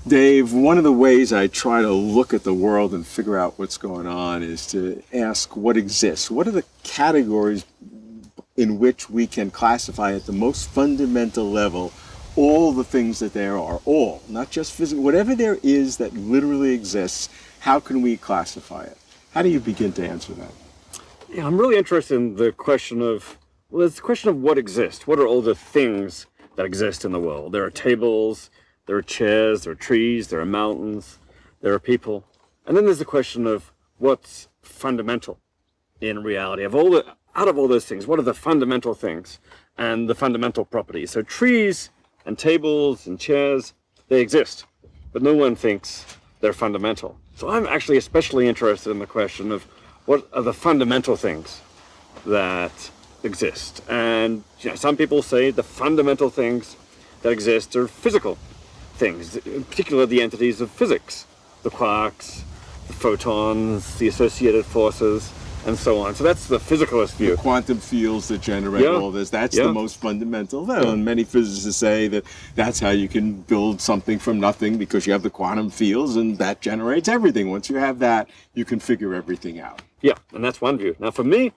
Dave, one of the ways I try to look at the world and figure out what's going on is to ask what exists. What are the categories in which we can classify at the most fundamental level all the things that there are? All, not just physical, whatever there is that literally exists, how can we classify it? How do you begin to answer that? Yeah, I'm really interested in the question of, well, it's the question of what exists. What are all the things that exist in the world? There are tables, there are chairs, there are trees, there are mountains, there are people. And then there's the question of what's fundamental in reality. Out of all those things, what are the fundamental things and the fundamental properties? So trees and tables and chairs, they exist, but no one thinks they're fundamental. So I'm actually especially interested in the question of what are the fundamental things that exist. And some people say the fundamental things that exist are physical things, in particular the entities of physics, the quarks, the photons, the associated forces, and so on. So that's the physicalist view. The quantum fields that generate all this, that's the most fundamental level. And many physicists say that that's how you can build something from nothing, because you have the quantum fields and that generates everything. Once you have that, you can figure everything out. Yeah, and that's one view. Now for me,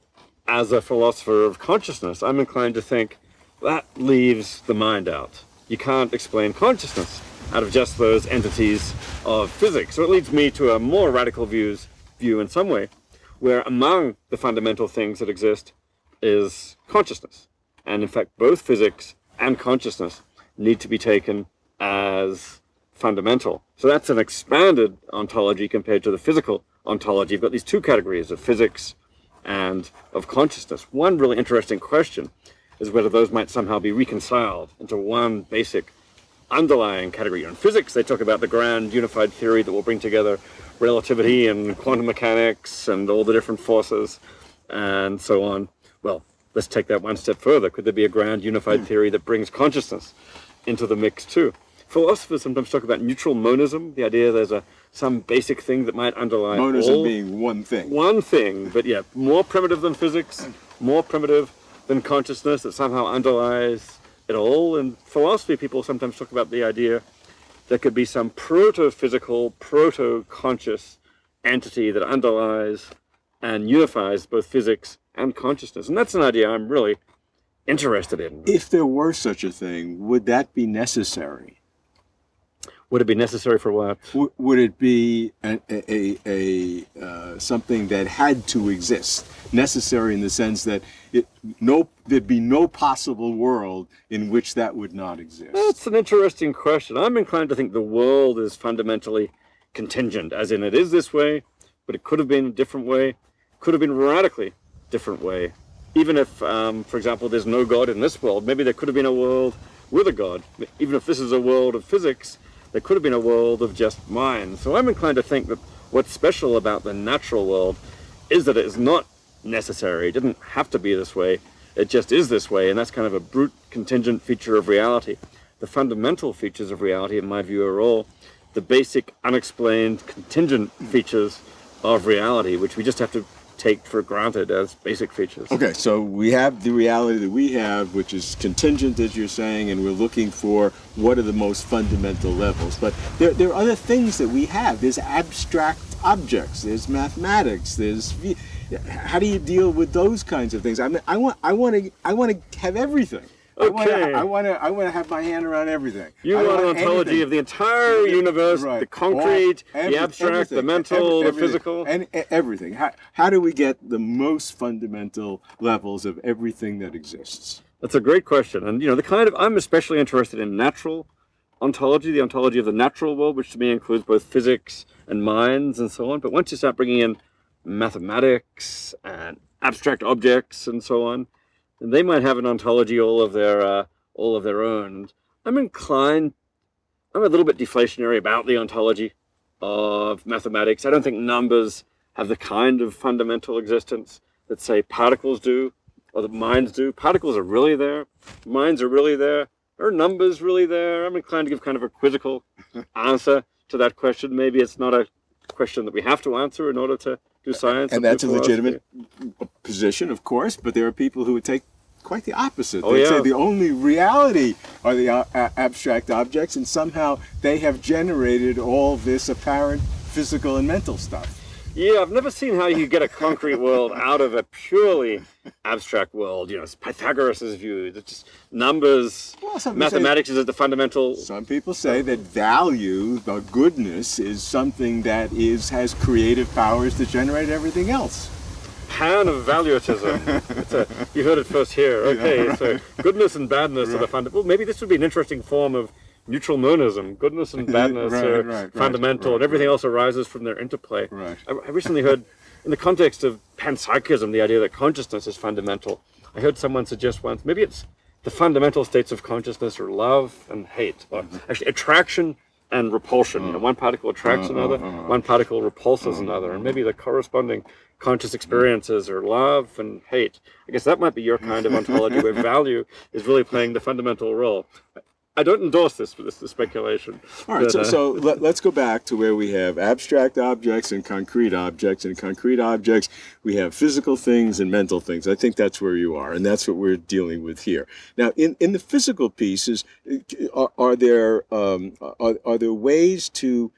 as a philosopher of consciousness, I'm inclined to think that leaves the mind out. You can't explain consciousness out of just those entities of physics. So it leads me to a more radical view in some way, where among the fundamental things that exist is consciousness. And in fact, both physics and consciousness need to be taken as fundamental. So that's an expanded ontology compared to the physical ontology. You've got these two categories of physics and of consciousness. One really interesting question is whether those might somehow be reconciled into one basic underlying category. In physics, they talk about the grand unified theory that will bring together relativity and quantum mechanics and all the different forces and so on. Well, let's take that one step further. Could there be a grand unified theory that brings consciousness into the mix too? Philosophers sometimes talk about neutral monism, the idea there's some basic thing that might underlie monism being one thing. One thing, but yeah, more primitive than physics, more primitive than consciousness, that somehow underlies it all. And philosophy people sometimes talk about the idea there could be some proto-physical, proto-conscious entity that underlies and unifies both physics and consciousness. And that's an idea I'm really interested in. If there were such a thing, would that be necessary? Would it be necessary for what? Would it be something that had to exist? Necessary in the sense that there'd be no possible world in which that would not exist. That's an interesting question. I'm inclined to think the world is fundamentally contingent, as in it is this way, but it could have been a different way, could have been a radically different way. Even if, for example, there's no God in this world, maybe there could have been a world with a God. Even if this is a world of physics, there could have been a world of just mind. So I'm inclined to think that what's special about the natural world is that it is not necessary. It didn't have to be this way. It just is this way, and that's kind of a brute contingent feature of reality. The fundamental features of reality, in my view, are all the basic, unexplained, contingent features of reality, which we just have to take for granted as basic features. Okay, so we have the reality that we have, which is contingent, as you're saying, and we're looking for what are the most fundamental levels. But there are other things that we have. There's abstract objects, there's mathematics, there's... How do you deal with those kinds of things? I mean, I want to have everything. Okay. I want to have my hand around everything. You want an ontology of the entire universe, right. The concrete, the abstract, the mental, the physical. And everything. How do we get the most fundamental levels of everything that exists? That's a great question. And, I'm especially interested in natural ontology, the ontology of the natural world, which to me includes both physics and minds and so on. But once you start bringing in mathematics and abstract objects and so on, and they might have an ontology all of their own. I'm a little bit deflationary about the ontology of mathematics. I don't think numbers have the kind of fundamental existence that, say, particles do, or that minds do. Particles are really there. Minds are really there. Are numbers really there? I'm inclined to give kind of a quizzical answer to that question. Maybe it's not a question that we have to answer in order to do science. And that's a legitimate position, of course, but there are people who would take quite the opposite. Oh, They'd yeah. say the only reality are the abstract objects, and somehow they have generated all this apparent physical and mental stuff. Yeah, I've never seen how you get a concrete world out of a purely abstract world. You know, it's Pythagoras' view. It's just numbers. Well, some people mathematics is at the fundamental. Some people say that value, the goodness, is something that has creative powers to generate everything else. Pan of valuatism. You heard it first here. Okay, so goodness and badness are the fundamental. Well, maybe this would be an interesting form of neutral monism. Goodness and badness are fundamental, and everything else arises from their interplay. Right. I recently heard, in the context of panpsychism, the idea that consciousness is fundamental. I heard someone suggest once, maybe it's the fundamental states of consciousness are love and hate, or actually attraction and repulsion. You know, one particle attracts another, one particle repulses another, and maybe the corresponding conscious experiences are love and hate. I guess that might be your kind of ontology where value is really playing the fundamental role. I don't endorse this, but this is speculation. All right, but, so let's go back to where we have abstract objects and concrete objects. In concrete objects, we have physical things and mental things. I think that's where you are, and that's what we're dealing with here. Now, in the physical pieces, are there ways to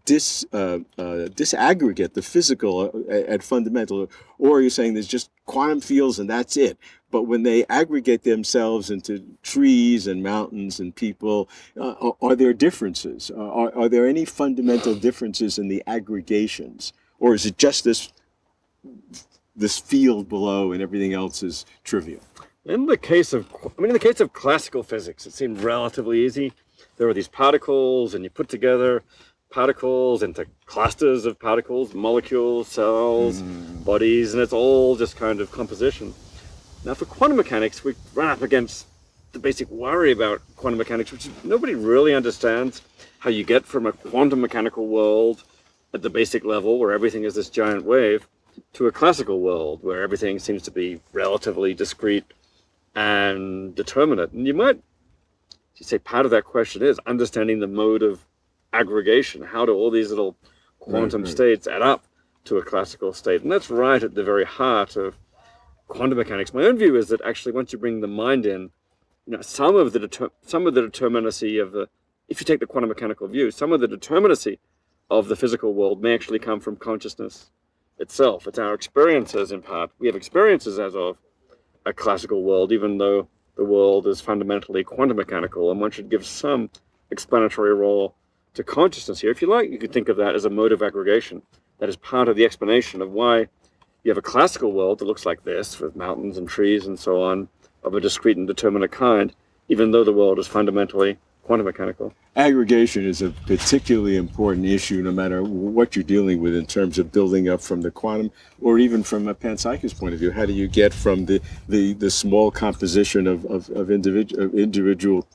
disaggregate the physical at fundamental, or are you saying there's just quantum fields and that's it? But when they aggregate themselves into trees and mountains and people, are there differences? Are there any fundamental differences in the aggregations, or is it just this field below and everything else is trivial? in the case of classical physics, it seemed relatively easy. There were these particles, and you put together particles into clusters of particles, molecules, cells, bodies, and it's all just kind of composition. Now for quantum mechanics, we run up against the basic worry about quantum mechanics, which is nobody really understands how you get from a quantum mechanical world at the basic level where everything is this giant wave to a classical world where everything seems to be relatively discrete and determinate. And you might say part of that question is understanding the mode of aggregation. How do all these little quantum states add up to a classical state? And that's right at the very heart of quantum mechanics. My own view is that actually once you bring the mind in, some of the determinacy of if you take the quantum mechanical view, some of the determinacy of the physical world may actually come from consciousness itself. It's our experiences in part. We have experiences as of a classical world, even though the world is fundamentally quantum mechanical, and one should give some explanatory role to consciousness here. If you like, you could think of that as a mode of aggregation. That is part of the explanation of why you have a classical world that looks like this, with mountains and trees and so on, of a discrete and determinate kind, even though the world is fundamentally quantum mechanical. Aggregation is a particularly important issue no matter what you're dealing with in terms of building up from the quantum or even from a panpsychist point of view. How do you get from the small composition of individual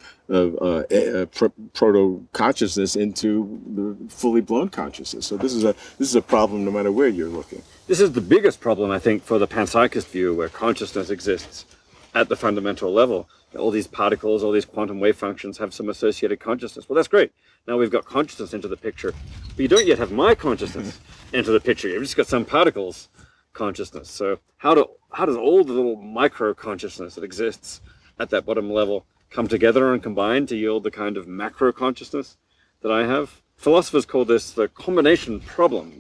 proto-consciousness into the fully blown consciousness? So this is a problem no matter where you're looking. This is the biggest problem, I think, for the panpsychist view, where consciousness exists at the fundamental level. All these particles, all these quantum wave functions have some associated consciousness. Well, that's great. Now we've got consciousness into the picture, but you don't yet have my consciousness into the picture. You've just got some particles consciousness. So how does all the little micro consciousness that exists at that bottom level come together and combine to yield the kind of macro consciousness that I have? Philosophers call this the combination problem.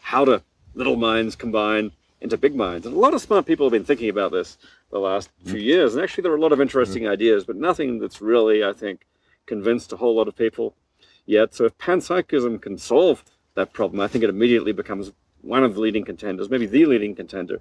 How do little minds combine into big minds? And a lot of smart people have been thinking about this the last few years, and actually there are a lot of interesting ideas, but nothing that's really, I think, convinced a whole lot of people yet. So if panpsychism can solve that problem, I think it immediately becomes one of the leading contenders, maybe the leading contender,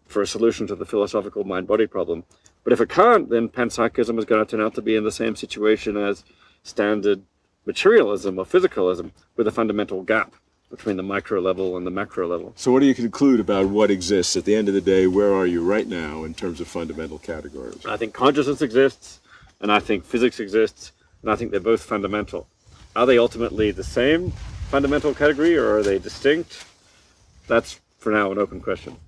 for a solution to the philosophical mind-body problem. But if it can't, then panpsychism is going to turn out to be in the same situation as standard materialism or physicalism, with a fundamental gap between the micro level and the macro level. So what do you conclude about what exists? At the end of the day, where are you right now in terms of fundamental categories? I think consciousness exists, and I think physics exists, and I think they're both fundamental. Are they ultimately the same fundamental category, or are they distinct? That's, for now, an open question.